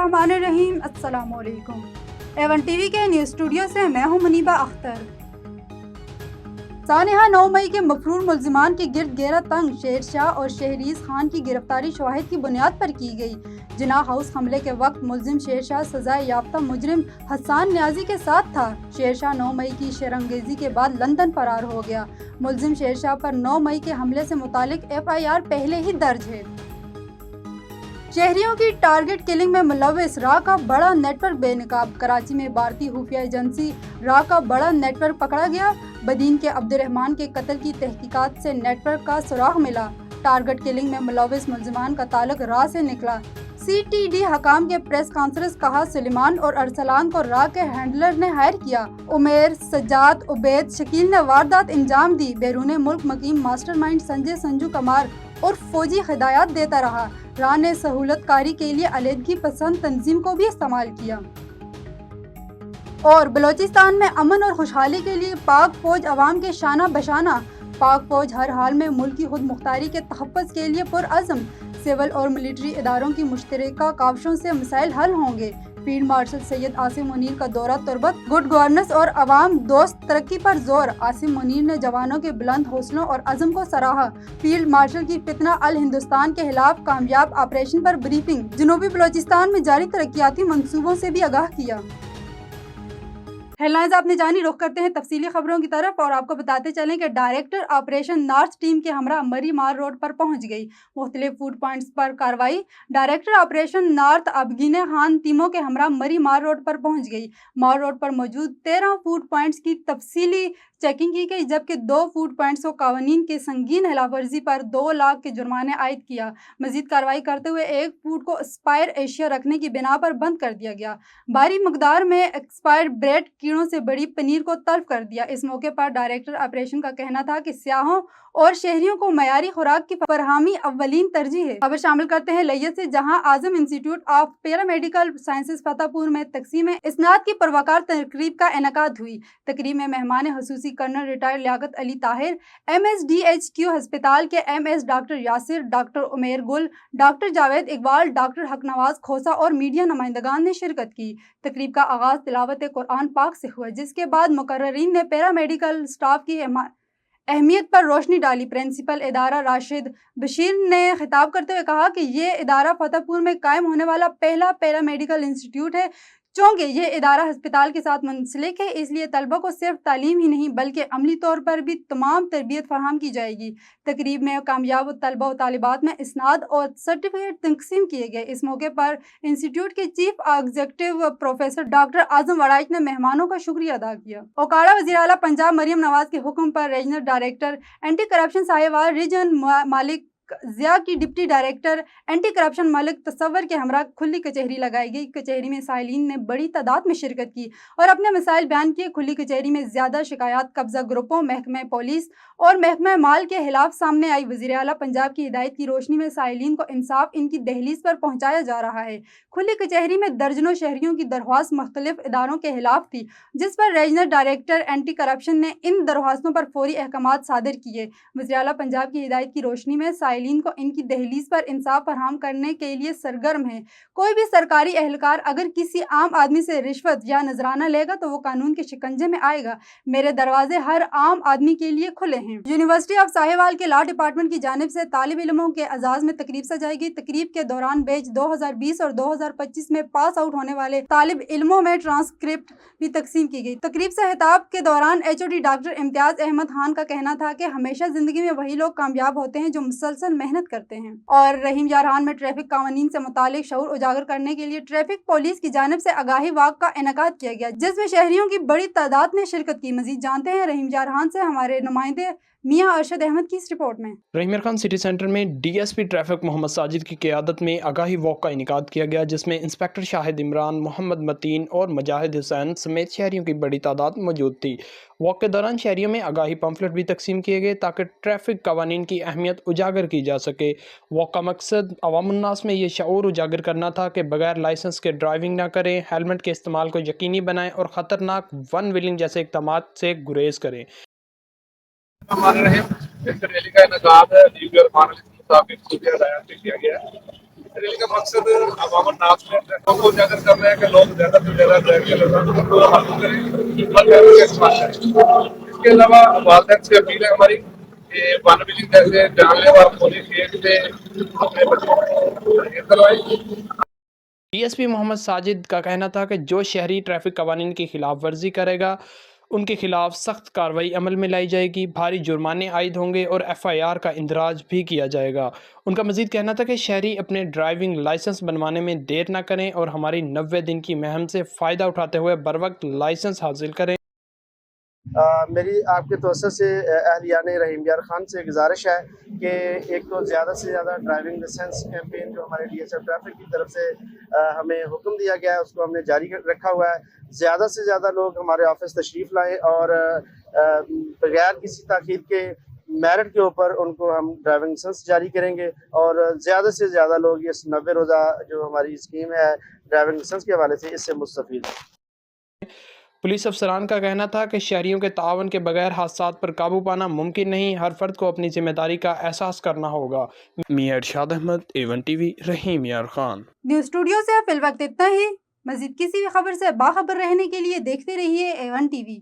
बिस्मिल्लाहिर्रहमानिर्रहीम। अस्सलाम वालेकुम। A1 टीवी के न्यूज़ स्टूडियो से मैं हूं मुनीबा अख्तर। सानिहा 9 मई के मफरूर मुल्जिमान की गिरद घेरा तंग शेरशाह और शहरीज खान की गिरफ्तारी शवाहिद की बुनियाद पर की गई। जिना हाउस हमले के वक्त मुल्जिम शेरशाह सजाए याफ्ता मुजरिम हसन न्याजी के साथ था। शेरशाह 9 मई की शरंगेजी के बाद लंदन फरार हो गया। मुल्जिम शेरशाह पर 9 मई के हमले से मुतालिक FIR पहले ही दर्ज है। शहरियों की टारगेट किलिंग में मुलव्विस रा का बड़ा नेटवर्क बेनकाब। कराची में भारतीय खुफिया एजेंसी रा का बड़ा नेटवर्क पकड़ा गया। बदीन के अब्दुर्रहमान के कत्ल की तहकीकात से नेटवर्क का सुराग मिला। टारगेट किलिंग में मुलव्विस मुल्जिमान का ताल्लुक रा से निकला। CTD हकाम के प्रेस कॉन्फ्रेंस कहा, सुलेमान और अरसलान को रा के हैंडलर ने हायर किया। उमेर, सज्जाद, उबैद, शकील ने वारदात अंजाम दी। बैरून मुल्क मकीम मास्टरमाइंड संजय संजू कमार और फौजी हिदायत देता रहा। रा ने सहूलत कारी के लिए अलहदगी पसंद तंजीम को भी इस्तेमाल किया। और बलोचिस्तान में अमन और खुशहाली के लिए पाक फौज अवाम के शाना बशाना। पाक फौज हर हाल में मुल्क की खुद मुख्तारी के तहफ़्फ़ुज़ के लिए पुरअज़्म। सिविल और मिलिट्री इदारों की मुश्तरका काविशों से मसाइल हल होंगे। फील्ड मार्शल सैयद आसिम मुनीर का दौरा तुरबत, गुड गवर्नेंस और अवाम दोस्त तरक्की पर जोर। आसिम मुनीर ने जवानों के बुलंद हौसलों और अज़म को सराहा। फील्ड मार्शल की फितना अल हिंदुस्तान के खिलाफ कामयाब ऑपरेशन पर ब्रीफिंग। जनूबी बलोचिस्तान में जारी तरक्याती मंसूबों से भी आगाह किया। हेडलाइंस आपने जानी, रुख करते हैं तफसीली खबरों की तरफ और आपको बताते चलें कि डायरेक्टर ऑपरेशन नॉर्थ टीम के हमरा मरी मार रोड पर पहुंच गई। मुख्तलिफ फूड पॉइंट्स पर कार्रवाई। डायरेक्टर ऑपरेशन नॉर्थ अबगीने खान टीमों के हमरा मरी मार रोड पर पहुंच गई। मार रोड पर मौजूद 13 फूड पॉइंट्स की तफसीली चेकिंग की गई, जबकि 2 फूड पॉइंट्स को कानून के संगीन खिलाफवर्जी पर 2 लाख के जुर्माने आयद किया। मजीद कार्रवाई करते हुए एक फूड को एक्सपायर एशिया रखने की बिना पर बंद कर दिया गया। भारी मकदार में एक्सपायर्ड ब्रेड कीड़ों से बड़ी पनीर को तल्फ कर दिया। इस मौके पर डायरेक्टर ऑपरेशन का कहना था कि सियाहों और शहरियों को मयारी खुराक की फरहमी अव्वलीन तरजीह है। खबर शामिल करते हैं लैयत से, जहां Azam institute of paramedical sciences Fatehpur में तकसीम इस्नात की परवकार तकरीब का इनेकाद हुई। तकरीब में मेहमान खसूसी colonel retired Liaquat Ali Tahir, MSDHQ अस्पताल के MS doctor Yasir, doctor Umer Gul, doctor Javed Iqbal, doctor हक नवाज खोसा और मीडिया नुमाइंदगान ने शिरकत की। तकरीब का आगाज तिलावत कुरान पाक से हुआ, जिसके बाद मुकर्ररीन ने पैरामेडिकल स्टाफ की अहमियत पर रोशनी डाली। प्रिंसिपल इदारा राशिद बशीर ने खिताब करते हुए कहा कि ये इदारा फतेहपुर में कायम होने वाला पहला पैरामेडिकल इंस्टीट्यूट है। चूँकि ये इदारा अस्पताल के साथ मुंसलिक है, इसलिए तलबा को सिर्फ तालीम ही नहीं बल्कि अमली तौर पर भी तमाम तरबियत फराहम की जाएगी। तकरीब में कामयाब तलबा और तालिबात में इसनाद और सर्टिफिकेट तकसीम किए गए। इस मौके पर इंस्टीट्यूट के चीफ एग्जीक्यूटिव प्रोफेसर डॉक्टर आजम वड़ाइच ने मेहमानों का शुक्रिया अदा किया। औकाड़ा वज़ीर आला पंजाब मरियम नवाज के हुक्म पर regional director anti corruption Sahiwal region Malik Zia की deputy director anti corruption Malik Tasawar के हमरा खुली कचहरी लगाई गई। कचहरी में साइलिन ने बड़ी तादाद में शिरकत की और अपने मसाइल बयान किए। खुली कचहरी में ज्यादा शिकायत कब्जा ग्रुपों, महकमे पुलिस और महकमे माल के खिलाफ सामने आई। वज़ीर आला पंजाब की हिदायत की रोशनी में साइलिन को इंसाफ इनकी दहलीज पर पहुँचाया जा रहा है। खुली कचहरी में दर्जनों शहरियों की दरख्वास्त मुख्तलिफ इदारों के खिलाफ थी, जिस पर रीजनल डायरेक्टर एंटी करप्शन ने इन दरख्वास्तों पर फौरी अहकामात सादिर किए। वज़ीर आला पंजाब की हिदायत की रोशनी में साइलिन को इनकी दहलीज पर इंसाफ फराहम करने के लिए सरगर्म है। कोई भी सरकारी एहलकार अगर किसी आम आदमी से रिश्वत या नजराना लेगा तो वो कानून के शिकंजे में आएगा। मेरे दरवाजे हर आम आदमी के लिए खुले हैं। यूनिवर्सिटी ऑफ साहिवाल के लॉ डिपार्टमेंट की जानिब से तालिब इल्मों के एजाज में तकरीब सजाई गई। तकरीब के दौरान बैच 2020 और 2025 में पास आउट होने वाले तालिब इल्मों में ट्रांसक्रिप्ट भी तकसीम की गई। तकरीब से खिताब के दौरान HOD डॉक्टर इम्तियाज अहमद खान का कहना था कि हमेशा जिंदगी में वही लोग कामयाब होते हैं जो मुसलसल मेहनत करते हैं। और रहीम यारहान में ट्रैफिक कानून से मुतालिक शऊर उजागर करने के लिए ट्रैफिक पुलिस की जानिब से आगाही वाक का इनेकाद किया गया, जिसमें शहरियों की बड़ी तादाद ने शिरकत की। मजीद जानते हैं रहीम यारहान से हमारे नुमाइंदे मियां अरशद अहमद की इस रिपोर्ट में। रहीम खान सिटी सेंटर में DSP ट्रैफिक मोहम्मद साजिद की क़यादत में आगाही वॉक का इनेकाद किया गया, जिसमें इंस्पेक्टर शाहिद इमरान, मोहम्मद मतीन और मुजाहिद हुसैन समेत शहरियों की बड़ी तादाद मौजूद थी। वॉक के दौरान शहरियों में आगाही पम्फलेट भी तकसीम किए गए ताकि ट्रैफिक कवानीन की अहमियत उजागर की जा सके। वॉक का मकसद अवामुन्नास में ये शऊर उजागर करना था कि बगैर लाइसेंस के ड्राइविंग ना करें, हेलमेट के इस्तेमाल को यकीनी बनाएं और ख़तरनाक वन व्हीलिंग जैसे इक़दाम से गुरेज करें। हमारे रहे इस रैली का इनेकाद है लीडर मानसिक मुताबिक किया गया है। रैली का मकसद अवामन नाच में ट्रैफिक को उजागर करना है कि लोग ज्यादा से ज्यादा ड्राइविंग लाइसेंस को हासिल करें और ट्रैफिक का इस्तेमाल करें। इसके अलावा वालदैन से अपील है हमारी कि वाहन जैसे जानलेवा पुलिस गेट से अपने बच्चों को करवाएं। डीएसपी मोहम्मद साजिद का कहना था कि जो शहरी ट्रैफिक कवानीन की खिलाफ वर्जी करेगा उनके खिलाफ सख्त कार्रवाई अमल में लाई जाएगी, भारी जुर्माने आयद होंगे और एफआईआर का इंदराज भी किया जाएगा। उनका मजीद कहना था कि शहरी अपने ड्राइविंग लाइसेंस बनवाने में देर न करें और हमारी 90 दिन की मुहिम से फ़ायदा उठाते हुए बर वक्त लाइसेंस हासिल करें। मेरी आपके तवज्जो से अहलियान रहीम यार खान से गुजारिश है कि एक तो ज़्यादा से ज़्यादा ड्राइविंग लाइसेंस कैंपेन जो हमारे डीएसएफ ट्रैफिक की तरफ से हमें हुक्म दिया गया है उसको हमने जारी रखा हुआ है। ज़्यादा से ज़्यादा लोग हमारे ऑफिस तशरीफ़ लाएँ और बगैर किसी ताख़ीर के मेरिट के ऊपर उनको हम ड्राइविंग लाइसेंस जारी करेंगे और ज़्यादा से ज़्यादा लोग इस 90 रोज़ा जो हमारी स्कीम है ड्राइविंग लाइसेंस के हवाले से इससे मुस्तफ़ीद हैं। पुलिस अफसरान का कहना था कि शहरियों के तावन के बगैर हादसात पर काबू पाना मुमकिन नहीं, हर फर्द को अपनी जिम्मेदारी का एहसास करना होगा। मियां इरशाद अहमद, A1 TV, रहीम यार खान। न्यूज़ स्टूडियो से फिल वक्त इतना ही। मज़ीद किसी भी खबर से बाखबर रहने के लिए देखते रहिए A1 TV।